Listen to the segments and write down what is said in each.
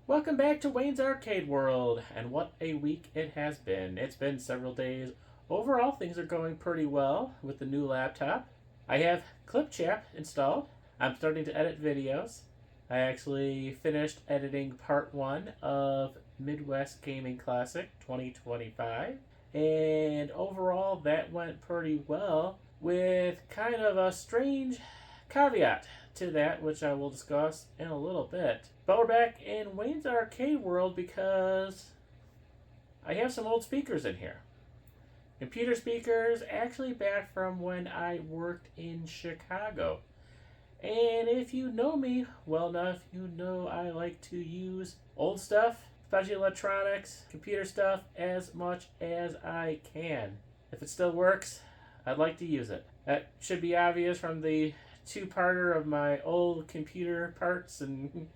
Welcome back to Wayne's Arcade World, and what a week it has been. It's been several days. Overall, things are going pretty well with the new laptop. I have Clipchamp installed. I'm starting to edit videos. I actually finished editing part 1 of Midwest Gaming Classic 2025, and overall that went pretty well, with kind of a strange caveat to that, which I will discuss in a little bit. But we're back in Wayne's Arcade World because I have some old speakers in here. Computer speakers, actually back from when I worked in Chicago. And if you know me well enough, you know I like to use old stuff, especially electronics, computer stuff, as much as I can. If it still works, I'd like to use it. That should be obvious from the two-parter of my old computer parts and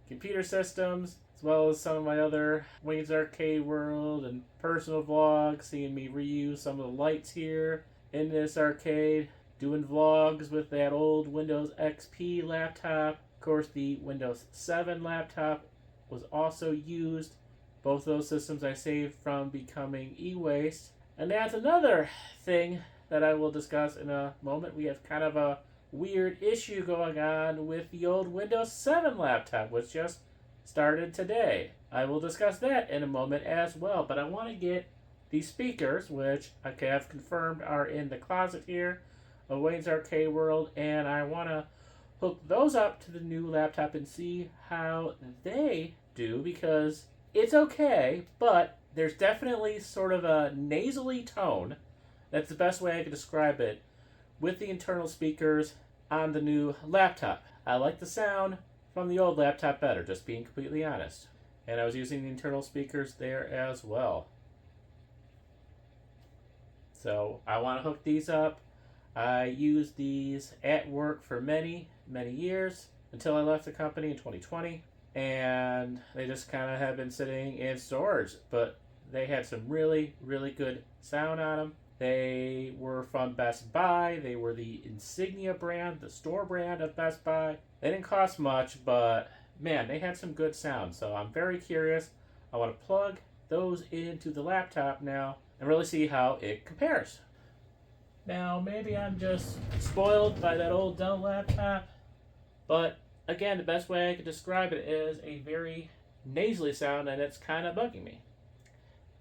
computer systems, as well as some of my other Wayne's Arcade World and personal vlogs, seeing me reuse some of the lights here in this arcade, doing vlogs with that old Windows XP laptop. Of course, the Windows 7 laptop was also used. Both those systems I saved from becoming e-waste. And that's another thing that I will discuss in a moment. We have kind of a weird issue going on with the old Windows 7 laptop, which just started today. I will discuss that in a moment as well, but I want to get these speakers, which I have confirmed are in the closet here of Wayne's Arcade World, and I want to hook those up to the new laptop and see how they do, because it's okay, but there's definitely sort of a nasally tone. That's the best way I can describe it with the internal speakers on the new laptop. I like the sound from the old laptop better, just being completely honest. And I was using the internal speakers there as well. So I want to hook these up. I used these at work for many, many years until I left the company in 2020. And they just kind of have been sitting in storage. But they had some really, really good sound on them. They were from Best Buy. They were the Insignia brand, the store brand of Best Buy. They didn't cost much, but man, they had some good sound. So I'm very curious. I want to plug those into the laptop now and really see how it compares. Now, maybe I'm just spoiled by that old Dell laptop, but again, the best way I could describe it is a very nasally sound, and it's kind of bugging me.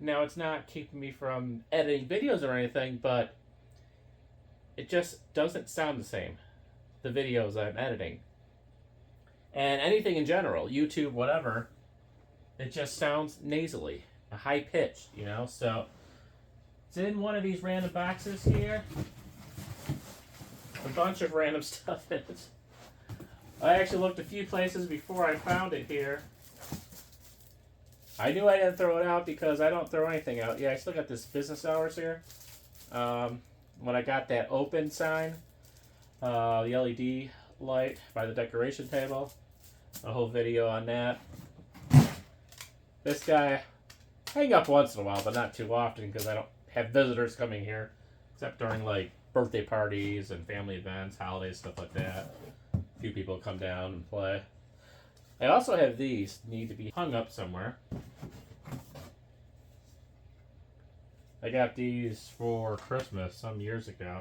Now, it's not keeping me from editing videos or anything, but it just doesn't sound the same, the videos I'm editing. And anything in general, YouTube, whatever, it just sounds nasally, high-pitched, you know? So, it's in one of these random boxes here. A bunch of random stuff in it. I actually looked a few places before I found it here. I knew I didn't throw it out because I don't throw anything out. Yeah, I still got this business hours here. When I got that open sign, the LED light by the decoration table, a whole video on that. This guy, hang up once in a while, but not too often because I don't have visitors coming here, except during like birthday parties and family events, holidays, stuff like that. A few people come down and play. I also have these, need to be hung up somewhere. I got these for Christmas some years ago.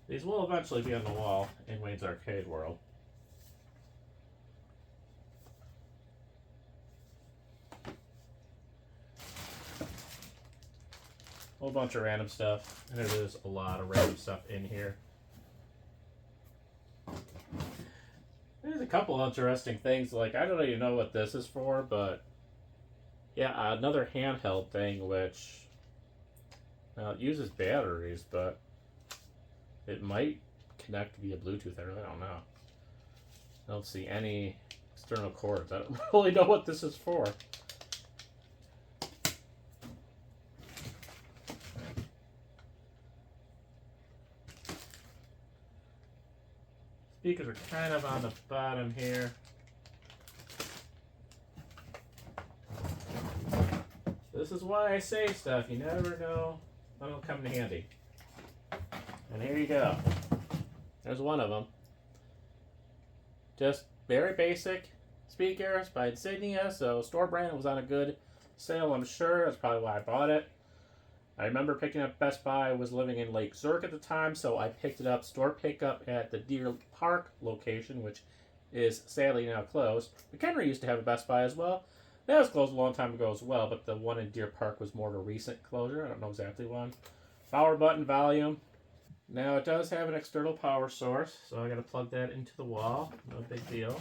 These will eventually be on the wall in Wayne's Arcade World. A whole bunch of random stuff, and there is a lot of random stuff in here. There's a couple interesting things, like I don't even know what this is for, but yeah, another handheld thing which it uses batteries, but it might connect via Bluetooth. I really don't know. I don't see any external cords. I don't really know what this is for. Speakers are kind of on the bottom here. This is why I save stuff. You never know when it'll come in handy. And here you go. There's one of them. Just very basic speakers by Insignia, so store brand was on a good sale, I'm sure. That's probably why I bought it. I remember picking up Best Buy. I was living in Lake Zurich at the time, so I picked it up store pickup at the Deer Park location, which is sadly now closed. McHenry used to have a Best Buy as well. That was closed a long time ago as well, but the one in Deer Park was more of a recent closure. I don't know exactly when. Power button, volume. Now it does have an external power source, so I got to plug that into the wall. No big deal.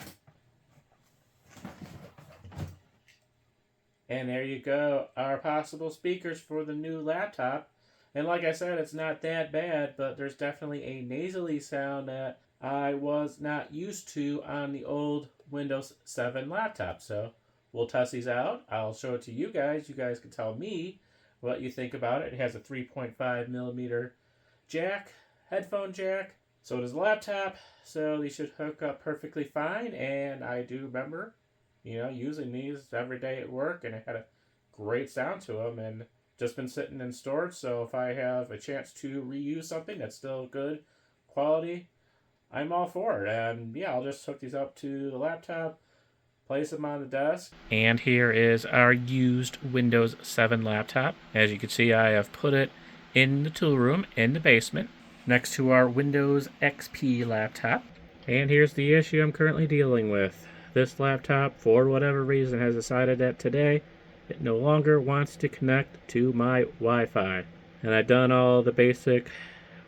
And there you go, our possible speakers for the new laptop. And like I said, it's not that bad, but there's definitely a nasally sound that I was not used to on the old Windows 7 laptop. So we'll test these out. I'll show it to you guys. You guys can tell me what you think about it. It has a 3.5 millimeter jack, headphone jack. So does the laptop. So these should hook up perfectly fine. And I do remember, using these every day at work, and it had a great sound to them, and just been sitting in storage. So if I have a chance to reuse something that's still good quality, I'm all for it. And yeah, I'll just hook these up to the laptop, place them on the desk. And here is our used Windows 7 laptop. As you can see, I have put it in the tool room in the basement next to our Windows XP laptop. And here's the issue I'm currently dealing with. This laptop, for whatever reason, has decided that today it no longer wants to connect to my Wi-Fi. And I've done all the basic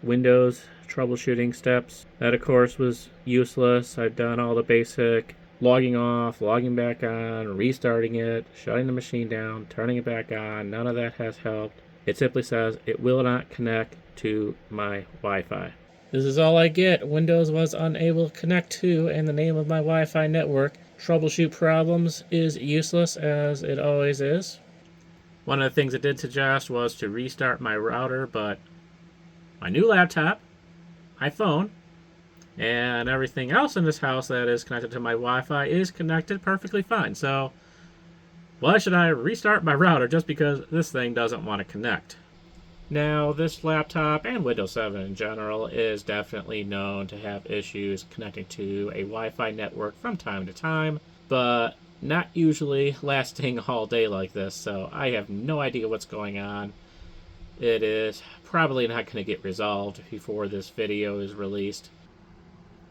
Windows troubleshooting steps. That, of course, was useless. I've done all the basic logging off, logging back on, restarting it, shutting the machine down, turning it back on. None of that has helped. It simply says it will not connect to my Wi-Fi. This is all I get. Windows was unable to connect to, and the name of my Wi-Fi network. Troubleshoot problems is useless, as it always is. One of the things it did suggest was to restart my router, but my new laptop, my phone, and everything else in this house that is connected to my Wi-Fi is connected perfectly fine. So why should I restart my router just because this thing doesn't want to connect? Now, this laptop and Windows 7 in general is definitely known to have issues connecting to a Wi-Fi network from time to time, but not usually lasting all day like this, so I have no idea what's going on. It is probably not going to get resolved before this video is released.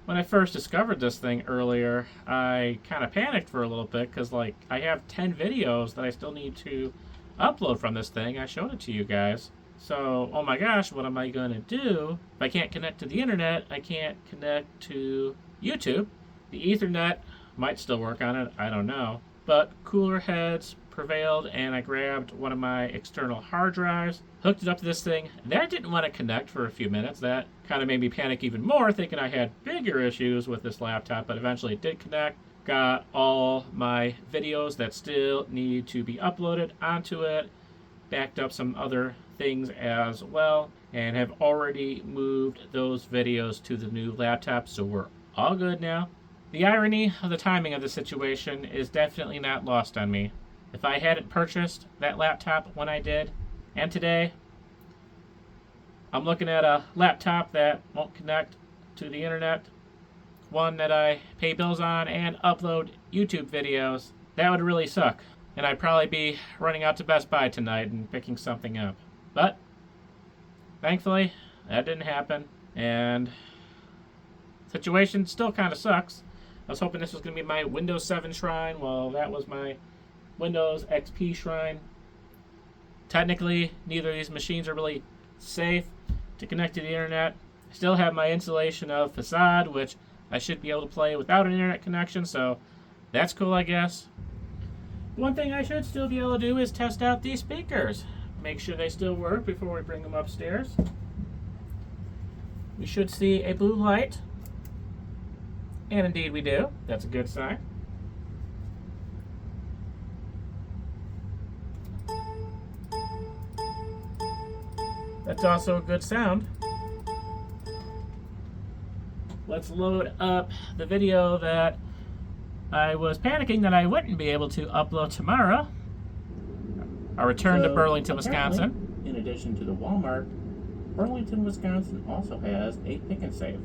When I first discovered this thing earlier, I kind of panicked for a little bit because, I have 10 videos that I still need to upload from this thing. I showed it to you guys. So, oh my gosh, what am I going to do? If I can't connect to the internet, I can't connect to YouTube. The Ethernet might still work on it, I don't know. But cooler heads prevailed, and I grabbed one of my external hard drives, hooked it up to this thing. That didn't want to connect for a few minutes. That kind of made me panic even more, thinking I had bigger issues with this laptop, but eventually it did connect. Got all my videos that still need to be uploaded onto it, backed up some other things as well, and have already moved those videos to the new laptop, so we're all good now. The irony of the timing of the situation is definitely not lost on me. If I hadn't purchased that laptop when I did, and today, I'm looking at a laptop that won't connect to the internet, one that I pay bills on and upload YouTube videos. That would really suck. And I'd probably be running out to Best Buy tonight and picking something up. But thankfully, that didn't happen. And the situation still kind of sucks. I was hoping this was going to be my Windows 7 shrine. Well, that was my Windows XP shrine. Technically, neither of these machines are really safe to connect to the internet. I still have my installation of Facade, which I should be able to play without an internet connection, so that's cool, I guess. One thing I should still be able to do is test out these speakers. Make sure they still work before we bring them upstairs. We should see a blue light. And indeed we do. That's a good sign. That's also a good sound. Let's load up the video that I was panicking that I wouldn't be able to upload tomorrow. Our return to Burlington, Wisconsin. In addition to the Walmart, Burlington, Wisconsin also has a Pick and Save.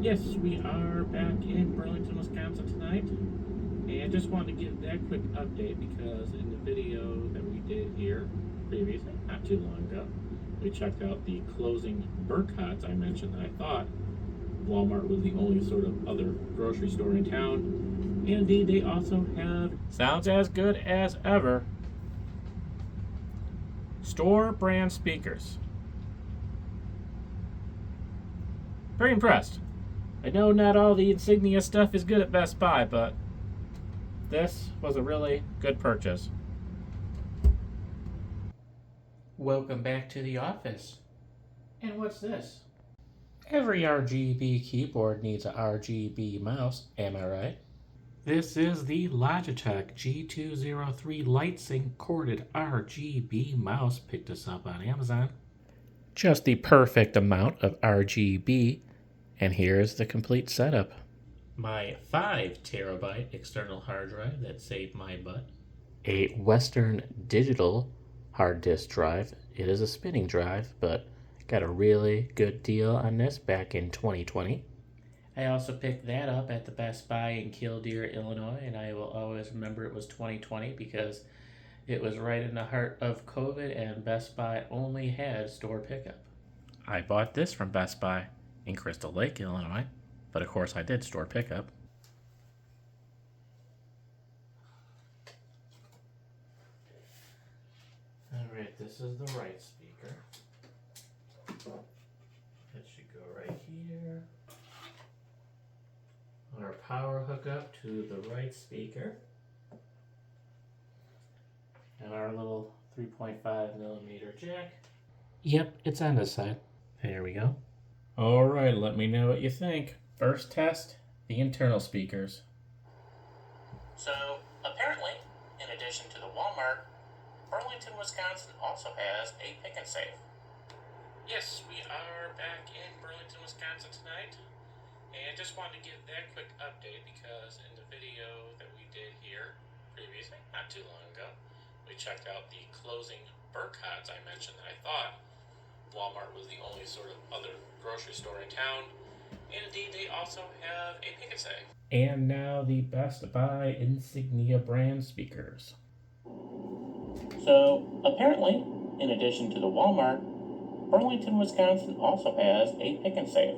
Yes, we are back in Burlington, Wisconsin tonight. And just wanted to give that quick update because in the video that we did here previously, not too long ago, we checked out the closing Burkhart's. I mentioned that I thought Walmart was the only sort of other grocery store in town. And indeed, they also have sounds as good as ever store brand speakers. Very impressed. I know not all the Insignia stuff is good at Best Buy, but this was a really good purchase. Welcome back to the office. And what's this? Every RGB keyboard needs a RGB mouse, am I right? This is the Logitech G203 LightSync corded RGB mouse. Picked this up on Amazon. Just the perfect amount of RGB. And here's the complete setup. My 5 terabyte external hard drive that saved my butt. A Western Digital hard disk drive. It is a spinning drive, but got a really good deal on this back in 2020. I also picked that up at the Best Buy in Killdeer, Illinois, and I will always remember it was 2020 because it was right in the heart of COVID and Best Buy only had store pickup. I bought this from Best Buy in Crystal Lake, Illinois, but of course I did store pickup. Alright, this is the right speaker. It should go right here. Our power hookup to the right speaker. And our little 3.5 millimeter jack. Yep, it's on this side. There we go. Alright, let me know what you think. First test, the internal speakers. So, apparently, in addition to the Walmart, Burlington, Wisconsin also has a pick and save. Yes, we are back in Burlington, Wisconsin tonight. And just wanted to give that quick update because in the video that we did here previously, not too long ago, we checked out the closing Burkhart's. I mentioned that I thought Walmart was the only sort of other grocery store in town. And indeed, they also have a pick and save. And now the Best Buy Insignia brand speakers. So, apparently, in addition to the Walmart, Burlington, Wisconsin also has a pick and save.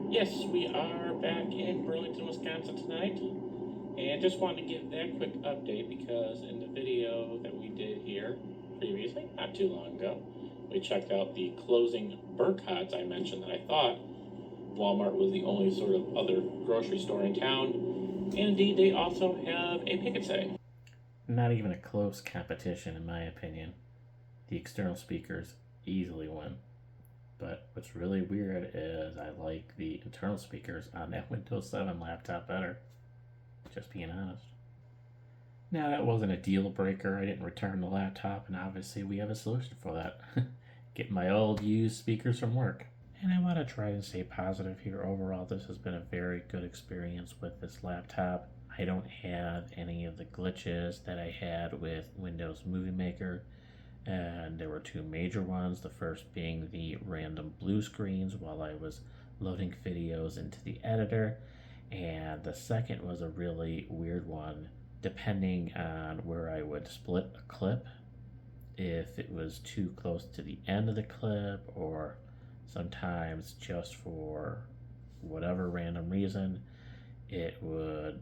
Yes, we are back in Burlington, Wisconsin tonight. And just wanted to give that quick update because in the video that we did here previously, not too long ago, we checked out the closing Burkhart's. I mentioned that I thought Walmart was the only sort of other grocery store in town. And indeed, they also have a pick and save. Not even a close competition, in my opinion. The external speakers easily win. But what's really weird is I like the internal speakers on that Windows 7 laptop better. Just being honest. Now, that wasn't a deal breaker. I didn't return the laptop, and obviously we have a solution for that. Get my old used speakers from work. And I want to try and stay positive here. Overall, this has been a very good experience with this laptop. I don't have any of the glitches that I had with Windows Movie Maker. And there were two major ones. The first being the random blue screens while I was loading videos into the editor. And the second was a really weird one, depending on where I would split a clip. If it was too close to the end of the clip, or sometimes just for whatever random reason, it would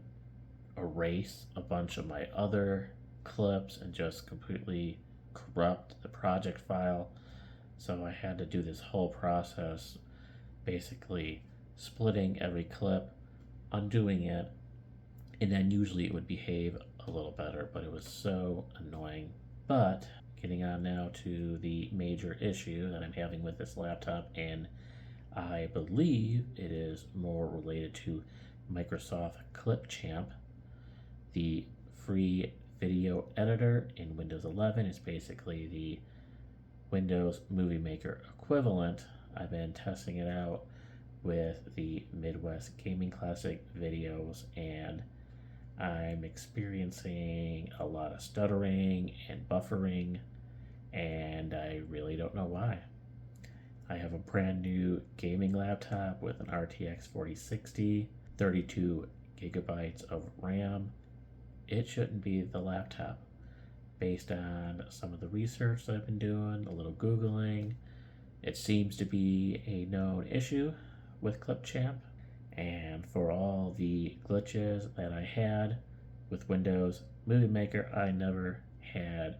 erase a bunch of my other clips and just completely corrupt the project file. So I had to do this whole process, basically splitting every clip, undoing it, and then usually it would behave a little better, but it was so annoying. But getting on now to the major issue that I'm having with this laptop, and I believe it is more related to Microsoft Clipchamp. The free video editor in Windows 11 is basically the Windows Movie Maker equivalent. I've been testing it out with the Midwest Gaming Classic videos, and I'm experiencing a lot of stuttering and buffering, and I really don't know why. I have a brand new gaming laptop with an RTX 4060, 32 gigabytes of RAM. It shouldn't be the laptop. Based on some of the research that I've been doing, a little Googling, it seems to be a known issue with Clipchamp. And for all the glitches that I had with Windows Movie Maker, I never had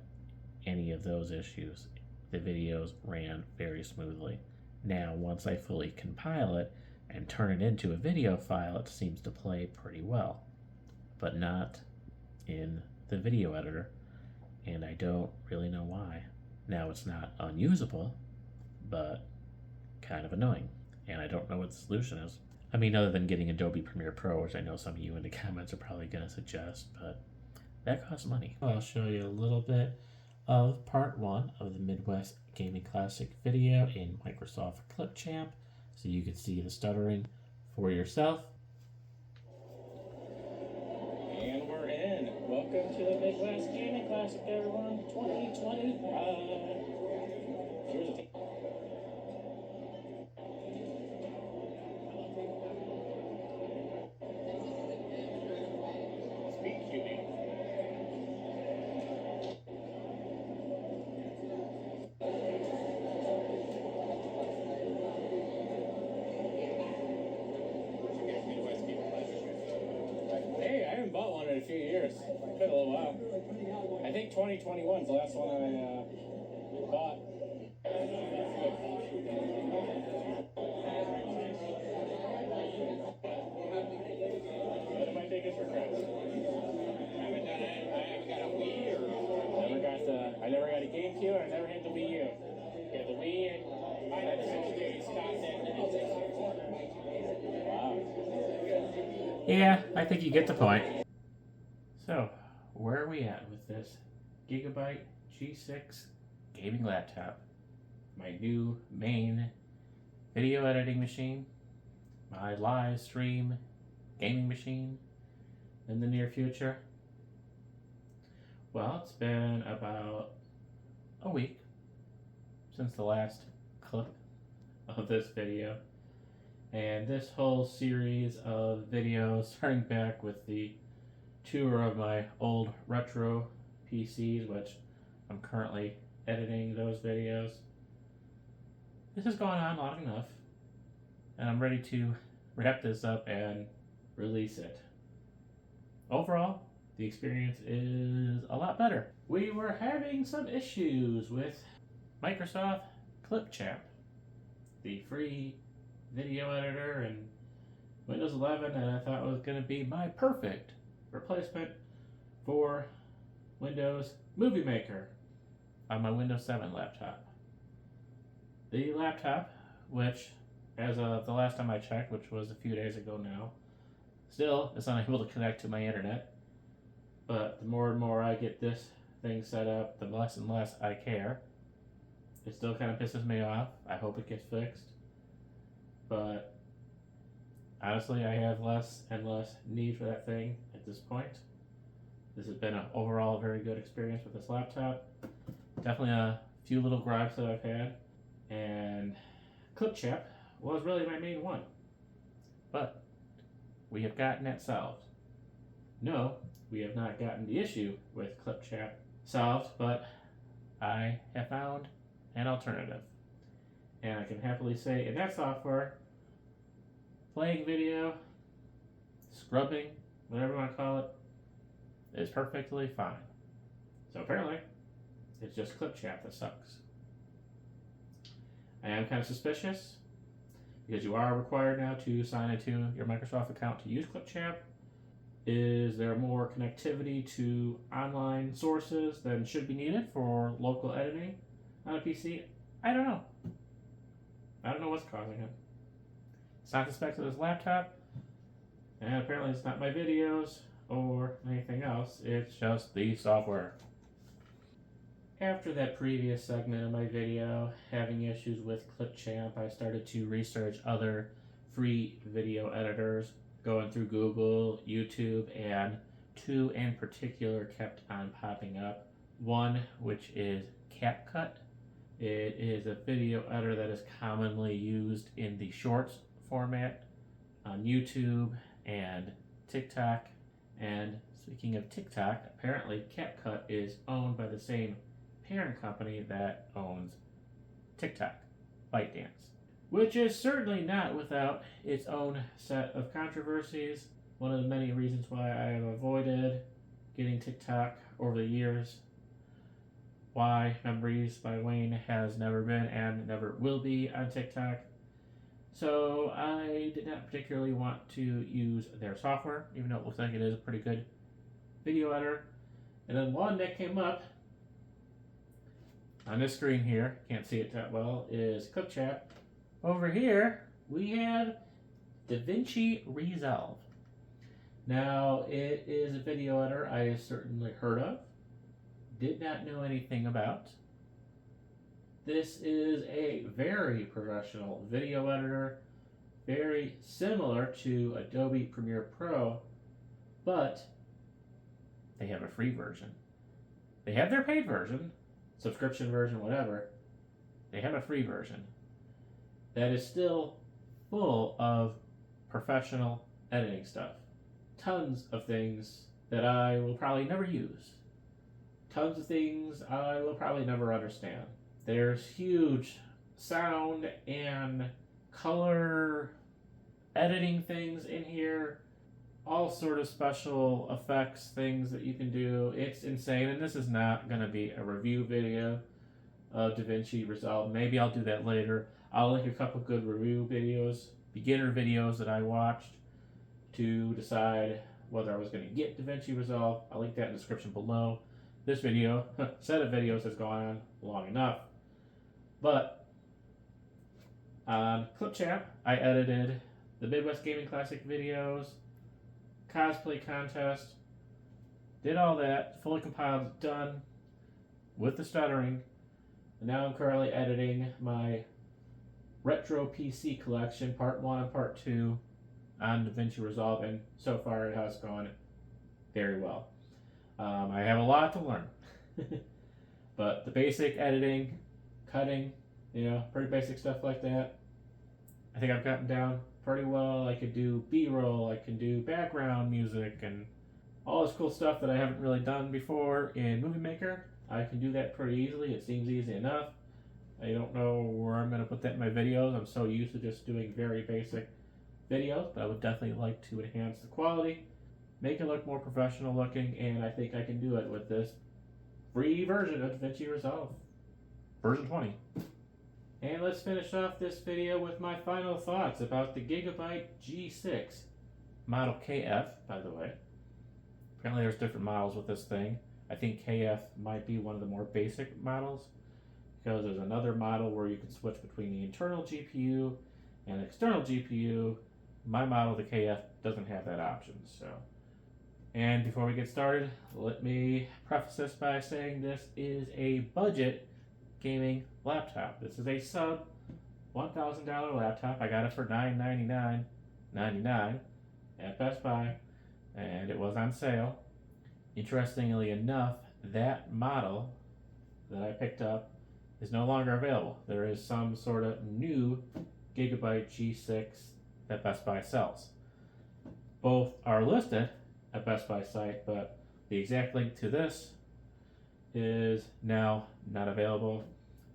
any of those issues. The videos ran very smoothly. Now, once I fully compile it and turn it into a video file, it seems to play pretty well, but not in the video editor, and I don't really know why. Now, it's not unusable, but kind of annoying, and I don't know what the solution is. I mean, other than getting Adobe Premiere Pro, which I know some of you in the comments are probably going to suggest, but that costs money. I'll show you a little bit of part 1 of the Midwest Gaming Classic video in Microsoft Clipchamp, so you can see the stuttering for yourself. And we're in. Welcome to the Midwest Gaming Classic, everyone. 2020. Here's a bought one in a few years. It's been a little while. I think 2021 is the last one I bought. One of my biggest regrets. I haven't got a Wii or I never got a GameCube and I never had the Wii U. Yeah, the Wii. Wow. Yeah, I think you get the point. So, where are we at with this Gigabyte G6 gaming laptop? My new main video editing machine, my live stream gaming machine in the near future. Well, it's been about a week since the last clip of this video. And this whole series of videos, starting back with the tour of my old retro PCs, which I'm currently editing those videos. This has gone on long enough, and I'm ready to wrap this up and release it. Overall, the experience is a lot better. We were having some issues with Microsoft Clipchamp, the free video editor and Windows 11 that I thought was going to be my perfect replacement for Windows Movie Maker on my Windows 7 laptop. The laptop, which as of the last time I checked, which was a few days ago now, still is unable to connect to my internet. But the more and more I get this thing set up, the less and less I care. It still kind of pisses me off. I hope it gets fixed. But honestly, I have less and less need for that thing at this point. This has been an overall very good experience with this laptop. Definitely a few little gripes that I've had, and Clipchamp was really my main one. But we have gotten that solved. No, we have not gotten the issue with Clipchamp solved, but I have found an alternative. And I can happily say in that software, playing video, scrubbing, whatever you want to call it, is perfectly fine. So apparently, it's just Clipchamp that sucks. I am kind of suspicious because you are required now to sign into your Microsoft account to use Clipchamp. Is there more connectivity to online sources than should be needed for local editing on a PC? I don't know. I don't know what's causing it. It's not the specs of this laptop, and apparently it's not my videos or anything else. It's just the software. After that previous segment of my video, having issues with Clipchamp, I started to research other free video editors, going through Google, YouTube, and two in particular kept on popping up. One, which is CapCut, It is a video editor that is commonly used in the shorts format on YouTube and TikTok. And speaking of TikTok, apparently CapCut is owned by the same parent company that owns TikTok, ByteDance, which is certainly not without its own set of controversies. One of the many reasons why I have avoided getting TikTok over the years. Why Memories by Wayne has never been and never will be on TikTok. So I did not particularly want to use their software, even though it looks like it is a pretty good video editor. And then one that came up on this screen here, can't see it that well, is Clipchamp. Over here, we have DaVinci Resolve. Now, it is a video editor I have certainly heard of, did not know anything about. This is a very professional video editor, very similar to Adobe Premiere Pro, but they have a free version. They have their paid version, subscription version, whatever. They have a free version that is still full of professional editing stuff. Tons of things that I will probably never use. Tons of things I will probably never understand. There's huge sound and color editing things in here. All sort of special effects things that you can do. It's insane, and this is not going to be a review video of DaVinci Resolve. Maybe I'll do that later. I'll link a couple good review videos, beginner videos that I watched to decide whether I was going to get DaVinci Resolve. I'll link that in the description below. This video, set of videos has gone on long enough. But on Clipchamp, I edited the Midwest Gaming Classic videos, cosplay contest, did all that, fully compiled, done, with the stuttering. And now I'm currently editing my Retro PC collection, part 1 and part 2, on DaVinci Resolve, and so far it has gone very well. I have a lot to learn, but the basic editing, cutting, pretty basic stuff like that, I think I've gotten down pretty well. I could do B-roll, I can do background music, and all this cool stuff that I haven't really done before in Movie Maker. I can do that pretty easily. It seems easy enough. I don't know where I'm going to put that in my videos. I'm so used to just doing very basic videos, but I would definitely like to enhance the quality, make it look more professional looking, and I think I can do it with this free version of DaVinci Resolve, version 20. And let's finish off this video with my final thoughts about the Gigabyte G6 model KF, by the way. Apparently there's different models with this thing. I think KF might be one of the more basic models, because there's another model where you can switch between the internal GPU and the external GPU. My model, the KF, doesn't have that option. So, and before we get started, let me preface this by saying this is a budget gaming laptop. This is a sub $1,000 laptop. I got it for $999.99 at Best Buy, and it was on sale. Interestingly enough, that model that I picked up is no longer available. There is some sort of new Gigabyte G6 that Best Buy sells. Both are listed at Best Buy site, but the exact link to this is now not available,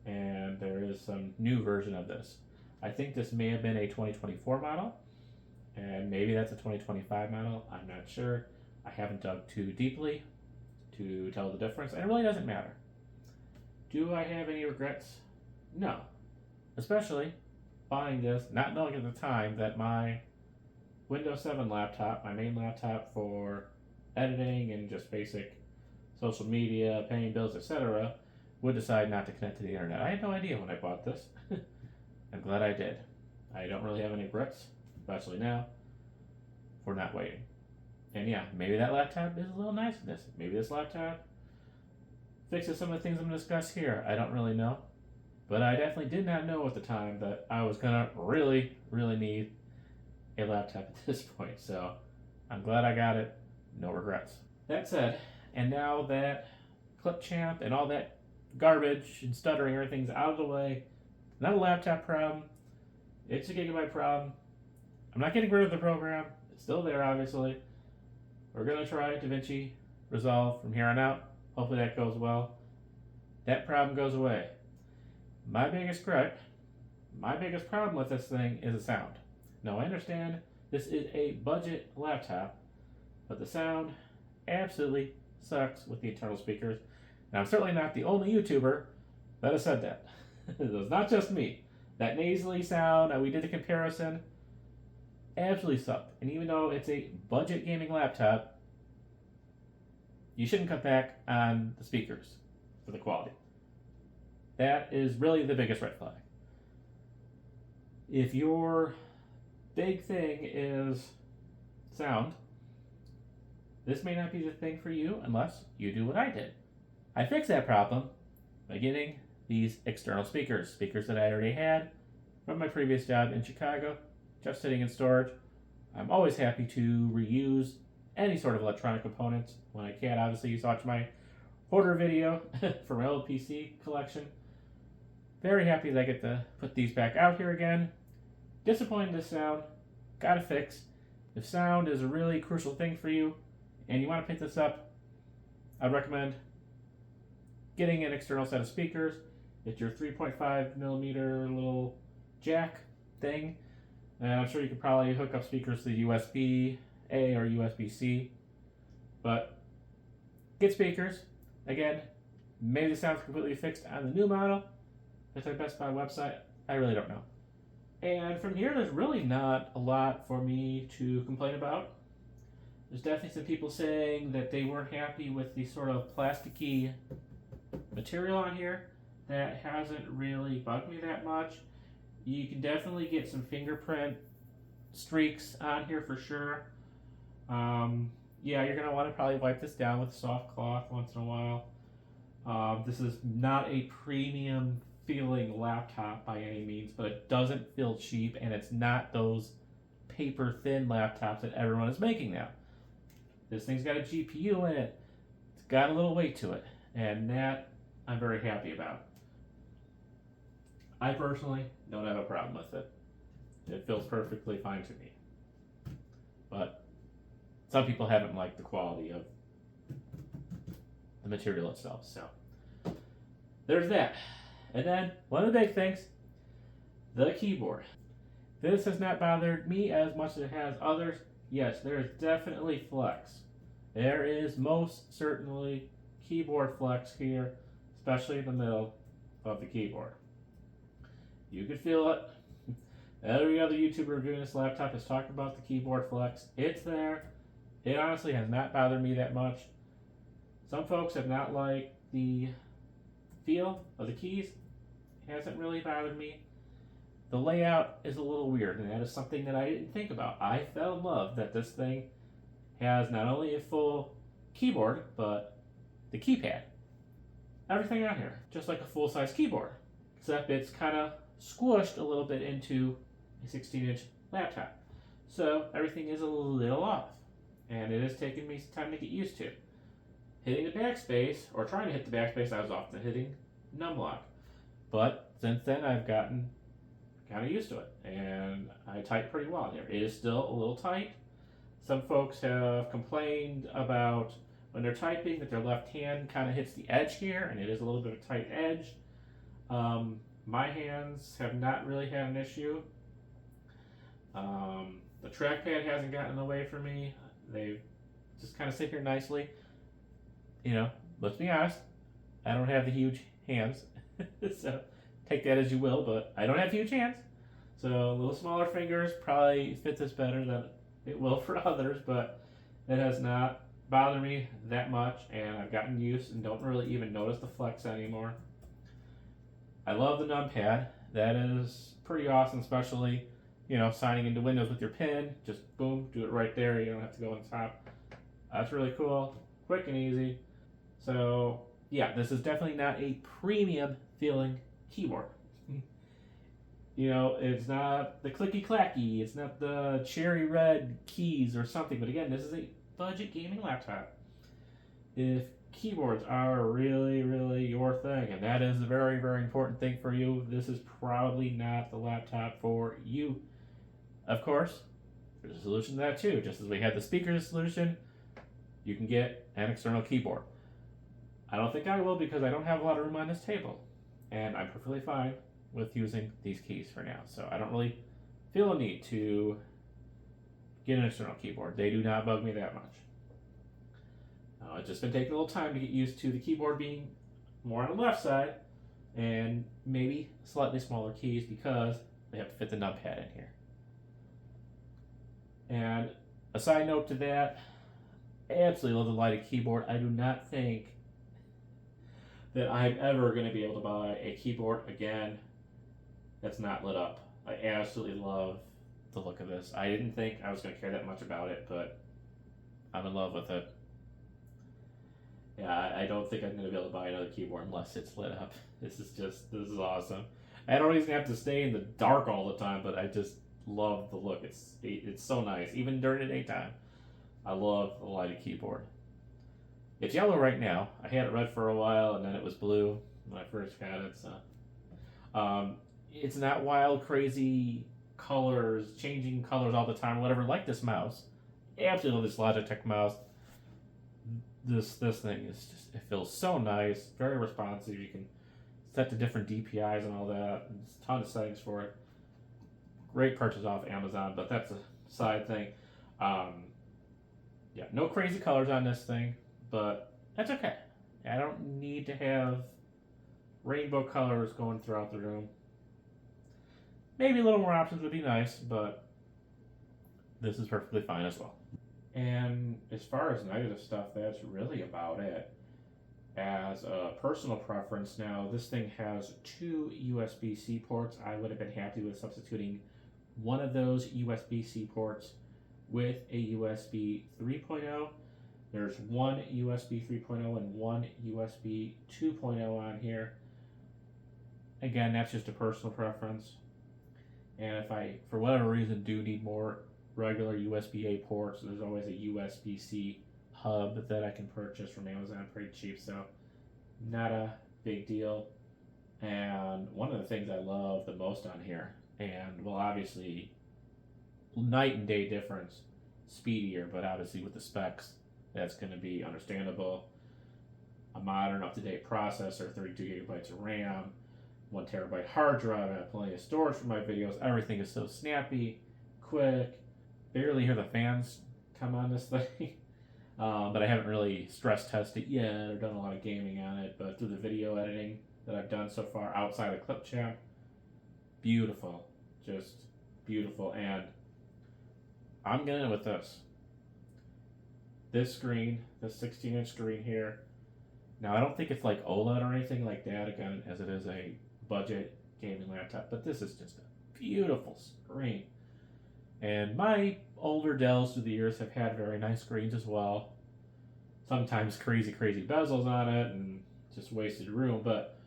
and there is some new version of this. I think this may have been a 2024 model, and maybe that's a 2025 model. I'm not sure. I haven't dug too deeply to tell the difference, and it really doesn't matter. Do I have any regrets? No. Especially buying this, not knowing at the time that my Windows 7 laptop, my main laptop for editing and just basic social media, paying bills, etc., would decide not to connect to the internet. I had no idea when I bought this. I'm glad I did. I don't really have any regrets, especially now, for not waiting. And yeah, maybe that laptop is a little nicer than this. Maybe this laptop fixes some of the things I'm going to discuss here. I don't really know. But I definitely did not know at the time that I was going to really, really need a laptop at this point. So I'm glad I got it. No regrets. That said, and now that Clipchamp and all that garbage and stuttering, everything's out of the way. Not a laptop problem. It's a Gigabyte problem. I'm not getting rid of the program. It's still there, obviously. We're going to try DaVinci Resolve from here on out. Hopefully that goes well. That problem goes away. My biggest problem with this thing is the sound. Now, I understand this is a budget laptop, but the sound absolutely sucks with the internal speakers. Now, I'm certainly not the only YouTuber that has said that. It was not just me. That nasally sound, we did a comparison, absolutely sucked. And even though it's a budget gaming laptop, you shouldn't cut back on the speakers for the quality. That is really the biggest red flag. If your big thing is sound, this may not be the thing for you unless you do what I did. I fixed that problem by getting these external speakers that I already had from my previous job in Chicago, just sitting in storage. I'm always happy to reuse any sort of electronic components when I can. Obviously, you watched my Hoarder video for my old PC collection. Very happy that I get to put these back out here again. Disappointed in sound. Gotta fix. If sound is a really crucial thing for you and you want to pick this up, I'd recommend getting an external set of speakers. It's your 3.5 millimeter little jack thing. And I'm sure you could probably hook up speakers to USB-A or USB-C. But get speakers. Again, maybe the sound's completely fixed on the new model. It's our Best Buy website. I really don't know. And from here, there's really not a lot for me to complain about. There's definitely some people saying that they weren't happy with the sort of plasticky material on here. That hasn't really bugged me that much. You can definitely get some fingerprint streaks on here for sure. Yeah, you're going to want to probably wipe this down with a soft cloth once in a while. This is not a premium feeling laptop by any means, but it doesn't feel cheap, and it's not those paper thin laptops that everyone is making now. This thing's got a GPU in it. It's got a little weight to it, and that I'm very happy about. I personally don't have a problem with it. It feels perfectly fine to me. But some people haven't liked the quality of the material itself, so there's that. And then one of the big things, the keyboard. This has not bothered me as much as it has others. Yes, there is definitely flex. There is most certainly keyboard flex here, especially in the middle of the keyboard. You could feel it. Every other YouTuber reviewing this laptop has talked about the keyboard flex. It's there. It honestly has not bothered me that much. Some folks have not liked the feel of the keys. It hasn't really bothered me. The layout is a little weird, and that is something that I didn't think about. I fell in love that this thing has not only a full keyboard, but the keypad. Everything on here, just like a full-size keyboard, except it's kind of squished a little bit into a 16-inch laptop. So everything is a little off, and it has taken me some time to get used to. Hitting the backspace, or trying to hit the backspace, I was often hitting numlock. But since then, I've gotten kind of used to it, and I type pretty well in here. It is still a little tight. Some folks have complained about when they're typing that their left hand kind of hits the edge here, and it is a little bit of a tight edge. My hands have not really had an issue. The trackpad hasn't gotten in the way for me. They just kind of sit here nicely. You know, let's be honest, I don't have the huge hands, so take that as you will, but I don't have huge hands. So a little smaller fingers probably fit this better than it will for others, but it has not bothered me that much, and I've gotten used and don't really even notice the flex anymore. I love the numpad. That is pretty awesome, especially, you know, signing into Windows with your PIN. Just boom, do it right there. You don't have to go on top. That's really cool, quick and easy. So yeah, this is definitely not a premium feeling keyboard. You know, it's not the clicky clacky, it's not the cherry red keys or something, but again, this is a budget gaming laptop. If keyboards are really, really your thing, and that is a very, very important thing for you, this is probably not the laptop for you. Of course, there's a solution to that too. Just as we had the speaker solution, you can get an external keyboard. I don't think I will because I don't have a lot of room on this table, and I'm perfectly fine with using these keys for now. So I don't really feel a need to get an external keyboard. They do not bug me that much. It's just been taking a little time to get used to the keyboard being more on the left side and maybe slightly smaller keys because they have to fit the numpad in here. And a side note to that, I absolutely love the lighted keyboard. I do not think that I'm ever going to be able to buy a keyboard again that's not lit up. I absolutely love the look of this. I didn't think I was going to care that much about it, but I'm in love with it. Yeah, I don't think I'm going to be able to buy another keyboard unless it's lit up. This is awesome. I don't even have to stay in the dark all the time, but I just love the look. It's so nice, even during the daytime. I love the lighted keyboard. It's yellow right now. I had it red for a while, and then it was blue when I first got it. So, it's not wild, crazy colors, changing colors all the time, or whatever. Like this mouse, I absolutely love this Logitech mouse. This thing is just, it feels so nice, very responsive. You can set to different DPIs and all that. There's a ton of settings for it. Great purchase off Amazon, but that's a side thing. Yeah, no crazy colors on this thing, but that's okay. I don't need to have rainbow colors going throughout the room. Maybe a little more options would be nice, but this is perfectly fine as well. And as far as negative stuff, that's really about it. As a personal preference, now this thing has 2 USB-C ports. I would have been happy with substituting one of those USB-C ports with a USB 3.0. There's one USB 3.0 and one USB 2.0 on here. Again, that's just a personal preference. And if I, for whatever reason, do need more regular USB-A ports, there's always a USB-C hub that I can purchase from Amazon pretty cheap, so not a big deal. And one of the things I love the most on here, and well, obviously night and day difference, speedier, but obviously with the specs that's going to be understandable. A modern up-to-date processor, 32 gigabytes of RAM, 1 terabyte hard drive. I have plenty of storage for my videos. Everything is so snappy, quick. Barely hear the fans come on this thing. But I haven't really stress tested it yet or done a lot of gaming on it. But through the video editing that I've done so far outside of Clipchamp, beautiful. Just beautiful. And I'm getting with this. This screen, this 16-inch screen here. Now, I don't think it's like OLED or anything like that, again, as it is a budget gaming laptop. But this is just a beautiful screen. And my older Dells through the years have had very nice screens as well. Sometimes crazy bezels on it and just wasted room, but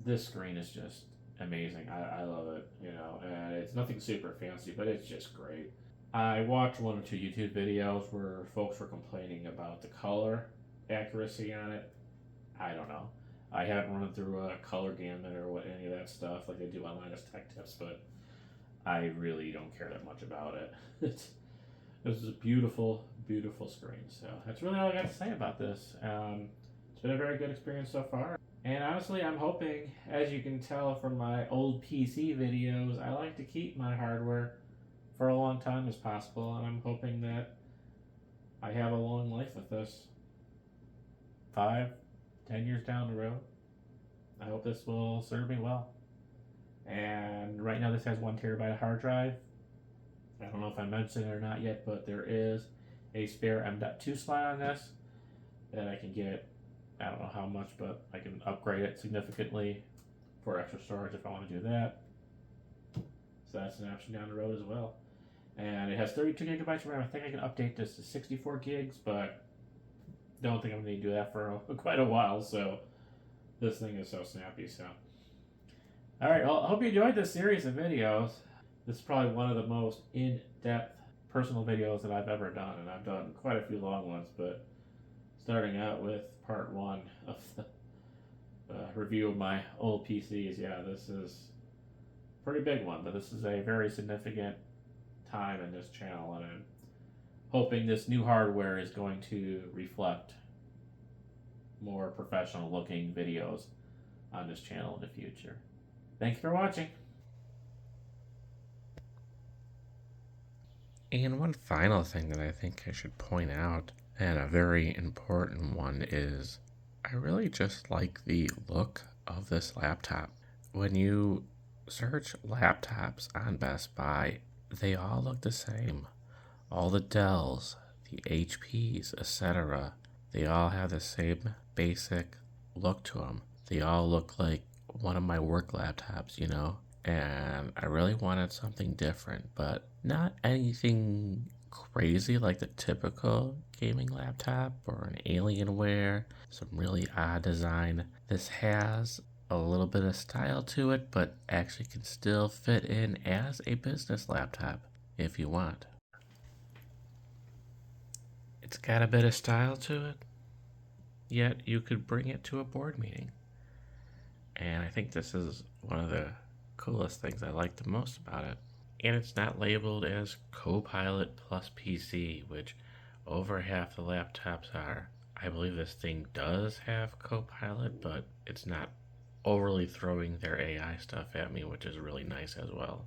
this screen is just amazing. I love it, you know, and it's nothing super fancy, but it's just great. I watched 1 or 2 YouTube videos where folks were complaining about the color accuracy on it. I don't know. I haven't run through a color gamut or what any of that stuff like they do on Tech Tips, but I really don't care that much about it. This is a beautiful, beautiful screen. So that's really all I got to say about this. It's been a very good experience so far. And honestly, I'm hoping, as you can tell from my old PC videos, I like to keep my hardware for a long time as possible. And I'm hoping that I have a long life with this. 5, 10 years down the road. I hope this will serve me well. And right now this has 1 terabyte hard drive. I don't know if I mentioned it or not yet, but there is a spare M.2 slot on this that I can get. I don't know how much, but I can upgrade it significantly for extra storage if I want to do that. So that's an option down the road as well. And it has 32 gigabytes of RAM. I think I can update this to 64 gigs, but don't think I'm going to do that for quite a while. So this thing is so snappy. So, all right. Well, I hope you enjoyed this series of videos. This is probably one of the most in-depth personal videos that I've ever done, and I've done quite a few long ones, but Starting out with part one of the review of my old PCs. Yeah, this is a pretty big one, but this is a very significant time in this channel, and I'm hoping this new hardware is going to reflect more professional looking videos on this channel in the future. Thank you for watching. And one final thing that I think I should point out, and a very important one, is I really just like the look of this laptop. When you search laptops on Best Buy, they all look the same. All the Dells, the HPs, etc., they all have the same basic look to them. They all look like one of my work laptops, you know? And I really wanted something different, but not anything crazy like the typical gaming laptop or an Alienware, some really odd design. This has a little bit of style to it, but actually can still fit in as a business laptop if you want. It's got a bit of style to it, yet you could bring it to a board meeting. And I think this is one of the coolest things I like the most about it. And it's not labeled as Copilot plus PC, which over half the laptops are. I believe this thing does have Copilot, but it's not overly throwing their AI stuff at me, which is really nice as well.